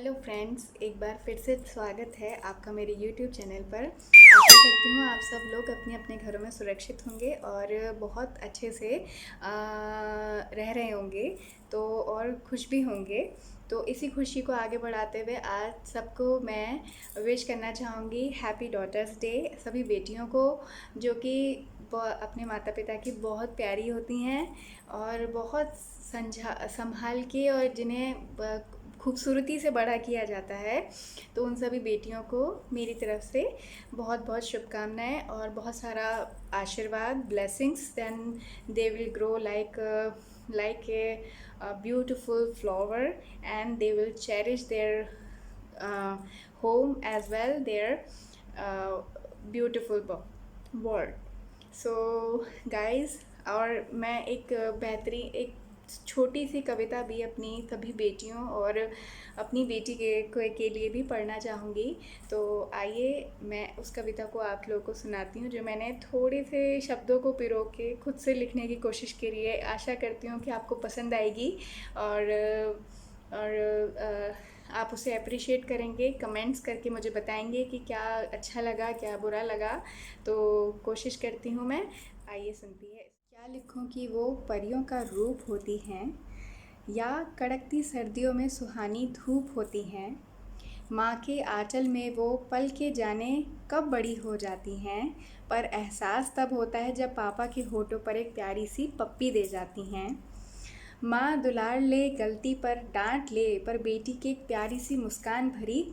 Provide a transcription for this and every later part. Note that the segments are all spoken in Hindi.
हेलो फ्रेंड्स, एक बार फिर से स्वागत है आपका मेरे यूट्यूब चैनल पर। आशा करती हूँ आप सब लोग अपने अपने घरों में सुरक्षित होंगे और बहुत अच्छे से रह रहे होंगे तो और खुश भी होंगे। तो इसी खुशी को आगे बढ़ाते हुए आज सबको मैं विश करना चाहूँगी हैप्पी डॉटर्स डे सभी बेटियों को, जो कि अपने माता पिता की बहुत प्यारी होती हैं और बहुत संभाल के और जिन्हें खूबसूरती से बड़ा किया जाता है। तो उन सभी बेटियों को मेरी तरफ से बहुत बहुत शुभकामनाएं और बहुत सारा आशीर्वाद, blessings. Then they will grow like a beautiful flower, and they will cherish their home as well, their beautiful world. So guys, और मैं एक बेहतरीन एक छोटी सी कविता भी अपनी सभी बेटियों और अपनी बेटी के लिए भी पढ़ना चाहूँगी। तो आइए मैं उस कविता को आप लोगों को सुनाती हूँ, जो मैंने थोड़े से शब्दों को पिरो के खुद से लिखने की कोशिश करी है। आशा करती हूँ कि आपको पसंद आएगी और आप उसे अप्रिशिएट करेंगे, कमेंट्स करके मुझे बताएंगे कि क्या अच्छा लगा, क्या बुरा लगा। तो कोशिश करती हूँ मैं। आइए सुनती है। क्या लिखूँ कि वो परियों का रूप होती हैं, या कड़कती सर्दियों में सुहानी धूप होती हैं। माँ के आंचल में वो पल के जाने कब बड़ी हो जाती हैं, पर एहसास तब होता है जब पापा के होठों पर एक प्यारी सी पप्पी दे जाती हैं। माँ दुलार ले, गलती पर डांट ले, पर बेटी की एक प्यारी सी मुस्कान भरी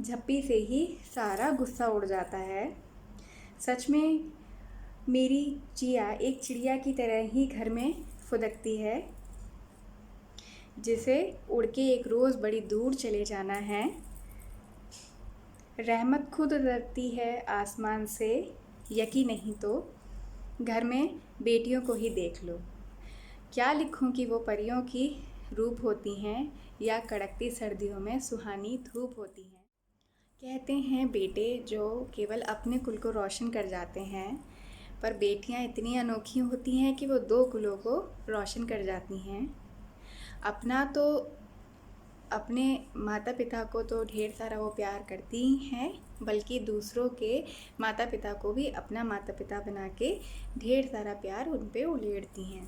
झप्पी से ही सारा गुस्सा उड़ जाता है। सच में मेरी जिया एक चिड़िया की तरह ही घर में फुदकती है, जिसे उड़ के एक रोज़ बड़ी दूर चले जाना है। रहमत खुद उतरती है आसमान से, यकीन नहीं तो घर में बेटियों को ही देख लो। क्या लिखूं कि वो परियों की रूप होती हैं, या कड़कती सर्दियों में सुहानी धूप होती हैं। कहते हैं बेटे जो केवल अपने कुल को रोशन कर जाते हैं, पर बेटियां इतनी अनोखी होती हैं कि वो दो कुलों को रोशन कर जाती हैं। अपने माता पिता को तो ढेर सारा वो प्यार करती ही हैं, बल्कि दूसरों के माता पिता को भी अपना माता पिता बना के ढेर सारा प्यार उन पे उड़ेलती हैं।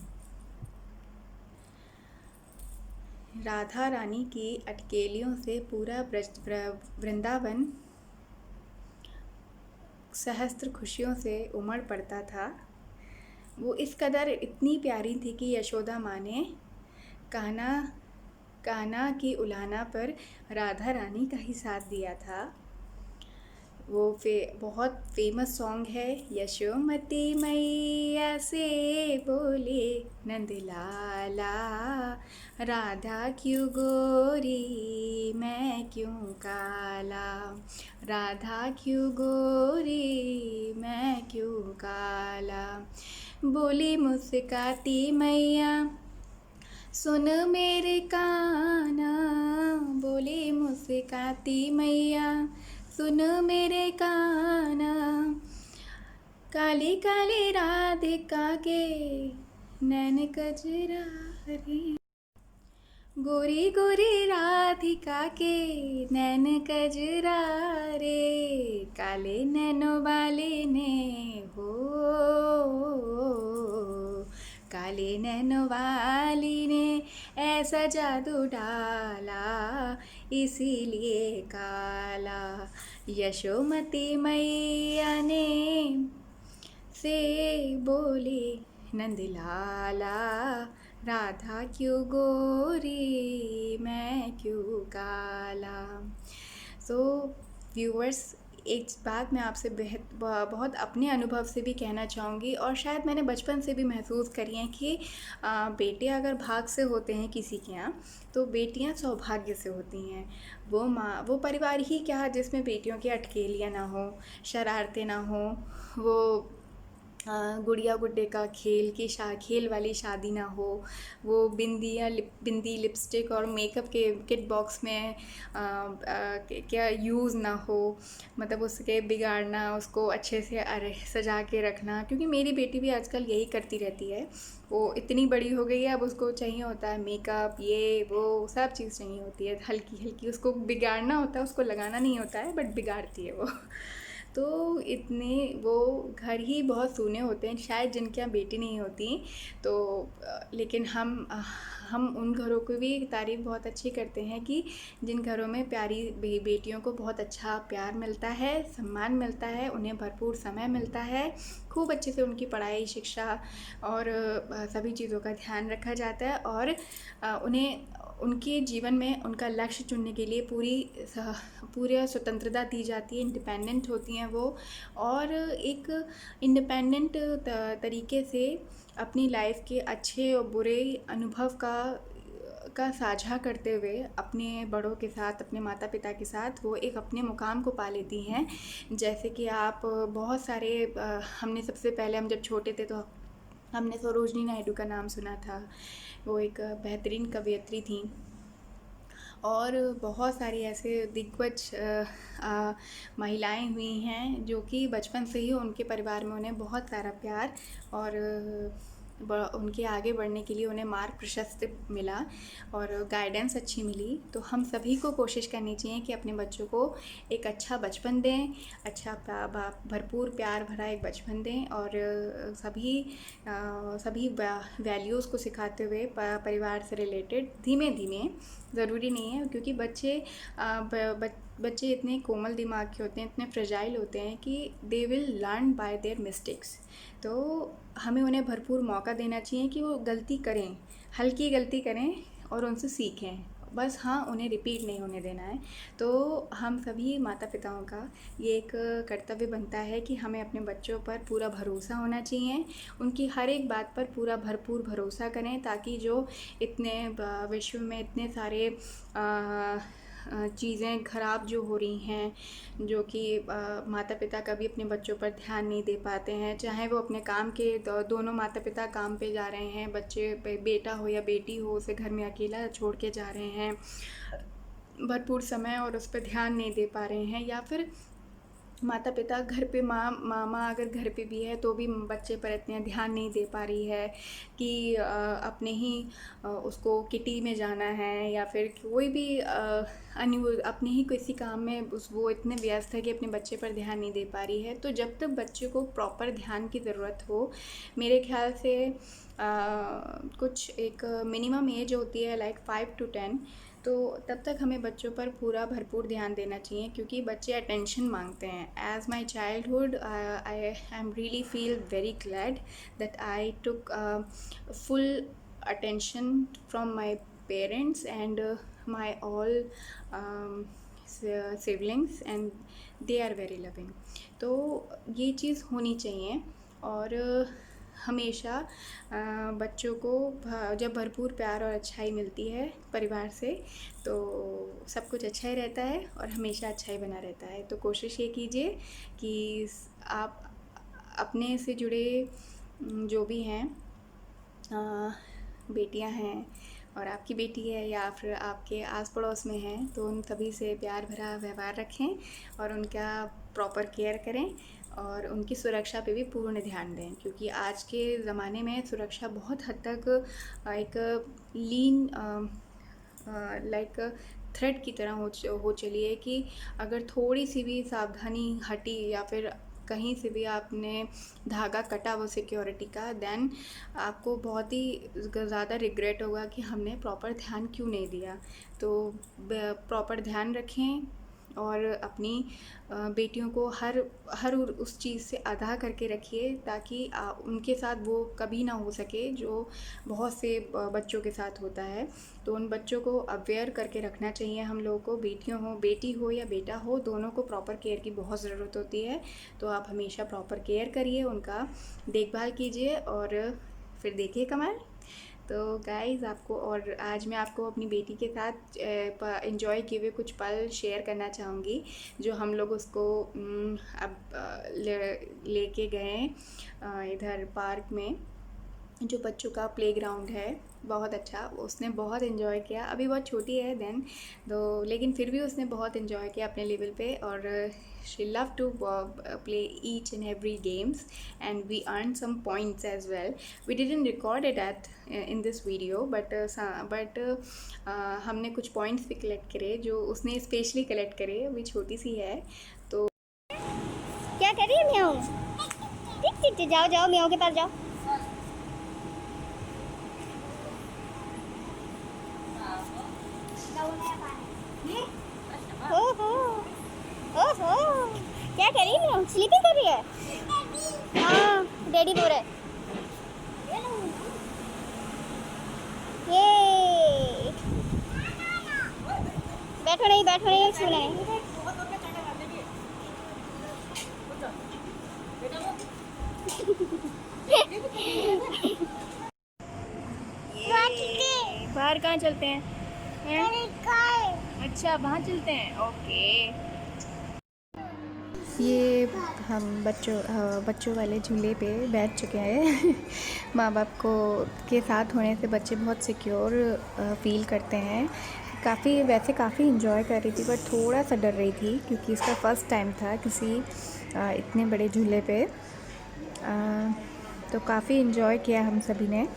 राधा रानी की अटकेलियों से पूरा वृंदावन सहस्त्र खुशियों से उमड़ पड़ता था। वो इस कदर इतनी प्यारी थी कि यशोदा माँ ने कान्हा की उलाहना पर राधा रानी का ही साथ दिया था। वो बहुत फेमस सॉन्ग है, यशोमती मैया से बोले नंदलाला, राधा क्यों गोरी मैं क्यों काला, राधा क्यों गोरी मैं क्यों काला। बोली मुस्काती मैया सुन मेरे कान्हा, बोली मुस्काती मैया सुन मेरे कान्हा, काली काली राधिका के नैन कजरा रे, गोरी गोरी राधिका के नैन कजरा रे, काले नैनो वाले ने हो, काले नैनो वाली ने ऐसा जादू डाला, इसीलिए काला। यशोमती मैया ने से बोली नंदलाला, राधा क्यों गोरी मैं क्यों काला। सो व्यूअर्स, एक बात मैं आपसे बहुत अपने अनुभव से भी कहना चाहूँगी, और शायद मैंने बचपन से भी महसूस करी है कि बेटे अगर भाग से होते हैं किसी के यहाँ, तो बेटियाँ सौभाग्य से होती हैं। वो परिवार ही क्या जिसमें बेटियों की अटकेलियाँ ना हो, शरारतें ना हो, वो गुड़िया गुड्डे का खेल वाली शादी ना हो, वो बिंदी लिपस्टिक और मेकअप के किट बॉक्स में क्या यूज़ ना हो, मतलब उसके बिगाड़ना, उसको अच्छे से अरे सजा के रखना। क्योंकि मेरी बेटी भी आजकल यही करती रहती है, वो इतनी बड़ी हो गई है, अब उसको चाहिए होता है मेकअप, ये वो सब चीज़ चाहिए होती है, हल्की हल्की उसको बिगाड़ना होता है, उसको लगाना नहीं होता है, बट बिगाड़ती है वो। तो इतने वो घर ही बहुत सूने होते हैं शायद जिनके यहाँ बेटी नहीं होती। तो लेकिन हम उन घरों की भी तारीफ़ बहुत अच्छी करते हैं कि जिन घरों में प्यारी बेटियों को बहुत अच्छा प्यार मिलता है, सम्मान मिलता है, उन्हें भरपूर समय मिलता है, खूब अच्छे से उनकी पढ़ाई, शिक्षा और सभी चीज़ों का ध्यान रखा जाता है, और उन्हें उनके जीवन में उनका लक्ष्य चुनने के लिए पूरी स्वतंत्रता दी जाती है, इंडिपेंडेंट होती हैं वो, और एक इंडिपेंडेंट तरीके से अपनी लाइफ के अच्छे और बुरे अनुभव का साझा करते हुए अपने बड़ों के साथ, अपने माता पिता के साथ वो एक अपने मुकाम को पा लेती हैं। जैसे कि आप बहुत सारे हमने सबसे पहले, हम जब छोटे थे तो हमने सरोजनी नायडू का नाम सुना था, वो एक बेहतरीन कवयित्री थी, और बहुत सारी ऐसे दिग्गज महिलाएं हुई हैं जो कि बचपन से ही उनके परिवार में उन्हें बहुत सारा प्यार और उनके आगे बढ़ने के लिए उन्हें मार्ग प्रशस्त मिला और गाइडेंस अच्छी मिली। तो हम सभी को कोशिश करनी चाहिए कि अपने बच्चों को एक अच्छा बचपन दें, अच्छा भरपूर प्यार भरा एक बचपन दें, और सभी वैल्यूज़ को सिखाते हुए परिवार से रिलेटेड धीमे धीमे, ज़रूरी नहीं है क्योंकि बच्चे इतने कोमल दिमाग के होते हैं, इतने फ्रेजाइल होते हैं कि they will learn by their mistakes. तो हमें उन्हें भरपूर मौका देना चाहिए कि वो गलती करें, हल्की गलती करें और उनसे सीखें, बस हाँ उन्हें रिपीट नहीं होने देना है। तो हम सभी माता पिताओं का ये एक कर्तव्य बनता है कि हमें अपने बच्चों पर पूरा भरोसा होना चाहिए, उनकी हर एक बात पर पूरा भरपूर भरोसा करें, ताकि जो इतने विश्व में इतने सारे चीज़ें ख़राब जो हो रही हैं, जो कि माता पिता कभी अपने बच्चों पर ध्यान नहीं दे पाते हैं, चाहे वो अपने काम के दोनों माता पिता काम पे जा रहे हैं, बच्चे बेटा हो या बेटी हो उसे घर में अकेला छोड़ के जा रहे हैं भरपूर समय और उस पर ध्यान नहीं दे पा रहे हैं, या फिर माता पिता घर पे मामा अगर घर पे भी है तो भी बच्चे पर इतना ध्यान नहीं दे पा रही है कि अपने ही उसको किटी में जाना है, या फिर कोई भी अन्य अपने ही किसी काम में वो इतने व्यस्त है कि अपने बच्चे पर ध्यान नहीं दे पा रही है। तो जब तक बच्चे को प्रॉपर ध्यान की ज़रूरत हो, मेरे ख्याल से कुछ एक मिनिमम एज होती है लाइक 5 to 10, तो तब तक हमें बच्चों पर पूरा भरपूर ध्यान देना चाहिए क्योंकि बच्चे अटेंशन मांगते हैं। As my childhood I am really feel very glad that I took full attention from my parents and my all siblings, and they are very loving। तो ये चीज़ होनी चाहिए, और हमेशा बच्चों को जब भरपूर प्यार और अच्छाई मिलती है परिवार से तो सब कुछ अच्छा ही रहता है और हमेशा अच्छा ही बना रहता है। तो कोशिश ये कीजिए कि आप अपने से जुड़े जो भी हैं, बेटियां हैं और आपकी बेटी है या फिर आपके आस पड़ोस में हैं, तो उन सभी से प्यार भरा व्यवहार रखें और उनका प्रॉपर केयर करें और उनकी सुरक्षा पे भी पूर्ण ध्यान दें, क्योंकि आज के ज़माने में सुरक्षा बहुत हद तक एक लीन लाइक थ्रेड की तरह हो चली है कि अगर थोड़ी सी भी सावधानी हटी या फिर कहीं से भी आपने धागा कटा वो सिक्योरिटी का, देन आपको बहुत ही ज़्यादा रिग्रेट होगा कि हमने प्रॉपर ध्यान क्यों नहीं दिया। तो प्रॉपर ध्यान रखें और अपनी बेटियों को हर उस चीज़ से आगाह करके रखिए ताकि उनके साथ वो कभी ना हो सके जो बहुत से बच्चों के साथ होता है। तो उन बच्चों को अवेयर करके रखना चाहिए हम लोगों को, बेटी हो या बेटा हो, दोनों को प्रॉपर केयर की बहुत ज़रूरत होती है। तो आप हमेशा प्रॉपर केयर करिए, उनका देखभाल कीजिए और फिर देखिए कमाल। तो गाइस आपको, और आज मैं आपको अपनी बेटी के साथ एंजॉय किए हुए कुछ पल शेयर करना चाहूँगी, जो हम लोग उसको अब लेके गए इधर पार्क में, जो बच्चों का प्लेग्राउंड है। बहुत अच्छा, उसने बहुत इन्जॉय किया। अभी बहुत छोटी है देन तो, लेकिन फिर भी उसने बहुत इन्जॉय किया अपने लेवल पे। और she love to play each and every games and we earn some points as well. We didn't record it at in this video but हमने कुछ पॉइंट्स भी कलेक्ट करे, जो उसने स्पेशली कलेक्ट करे। अभी छोटी सी है तो। क्या कर रही है म्याऊ? ठीक ठीक ठीक, जाओ जाओ म्याऊ के पास जाओ। ओहो ओहो, क्या कर रही है म्याऊ? स्लीपिंग कर रही है? हाँ, डैडी बोल रहे। ये बैठो नहीं छूना नहीं। बाहर कहाँ चलते हैं? अच्छा, वहाँ चलते हैं, ओके। ये हम बच्चों वाले झूले पे बैठ चुके हैं। माँ बाप को के साथ होने से बच्चे बहुत सिक्योर फील करते हैं। काफ़ी इन्जॉय कर रही थी, बट थोड़ा सा डर रही थी क्योंकि इसका फ़र्स्ट टाइम था किसी इतने बड़े झूले पे। तो काफ़ी इन्जॉय किया हम सभी ने।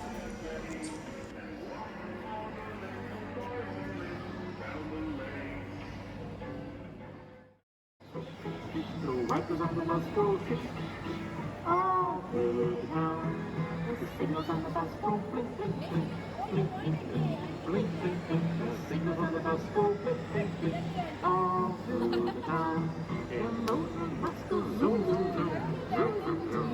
Wipers on the bus go tick all the way down. The signals on the bus go blink, blink, blink, blink, blink, blink, blink, blink, blink. The signals on the bus go blink, blink, blink, all through the town. And those on the bus go zoom, zoom, zoom, zoom, zoom, zoom, zoom, zoom, zoom.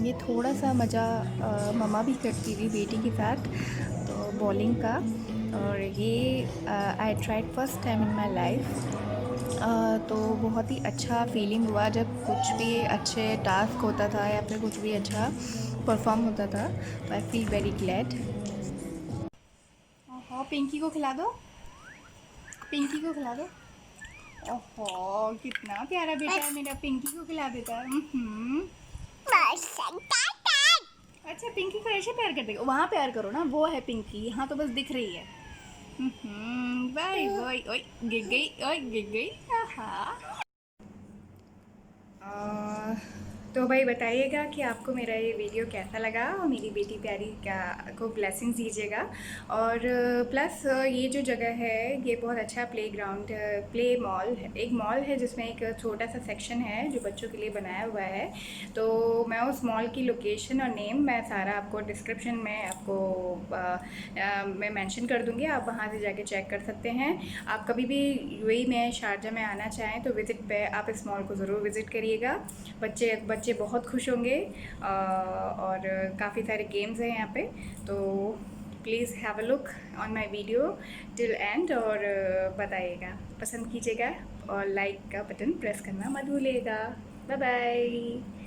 ये थोड़ा सा मज़ा मम्मा भी करती थी बेटी के साथ, तो बॉलिंग का। और ये I tried first time in my life. तो बहुत ही अच्छा फीलिंग हुआ जब कुछ भी अच्छे टास्क होता था या फिर कुछ भी अच्छा परफॉर्म होता था। तो आई फील वेरी ग्लैड। ओहो, पिंकी को खिला दो, पिंकी को खिला दो। ओहो, कितना प्यारा बेटा है मेरा, पिंकी को खिला देता है। अच्छा, पिंकी को ऐसे प्यार कर देगा? वहाँ प्यार करो ना, वो है पिंकी, यहाँ तो बस दिख रही है। Bye bye. ओए गिर गई, ओए गिर गई। हाँ। तो भाई बताइएगा कि आपको मेरा ये वीडियो कैसा लगा, और मेरी बेटी प्यारी क्या को ब्लेसिंग्स दीजिएगा। और प्लस ये जो जगह है ये बहुत अच्छा प्लेग्राउंड, प्ले मॉल है, एक मॉल है जिसमें एक छोटा सा सेक्शन है जो बच्चों के लिए बनाया हुआ है। तो मैं उस मॉल की लोकेशन और नेम मैं सारा आपको डिस्क्रिप्शन में आपको मैं मेंशन कर दूँगी, आप वहाँ से जाके चेक कर सकते हैं। आप कभी भी यूएई में, शारजा में आना चाहें तो विज़िट पे आप इस मॉल को ज़रूर विज़िट करिएगा। बच्चे बहुत खुश होंगे, और काफ़ी सारे गेम्स हैं यहाँ पे। तो please have a look on my video till and, और बताइएगा, पसंद कीजिएगा, और लाइक का बटन प्रेस करना मत भूलिएगा। Bye bye.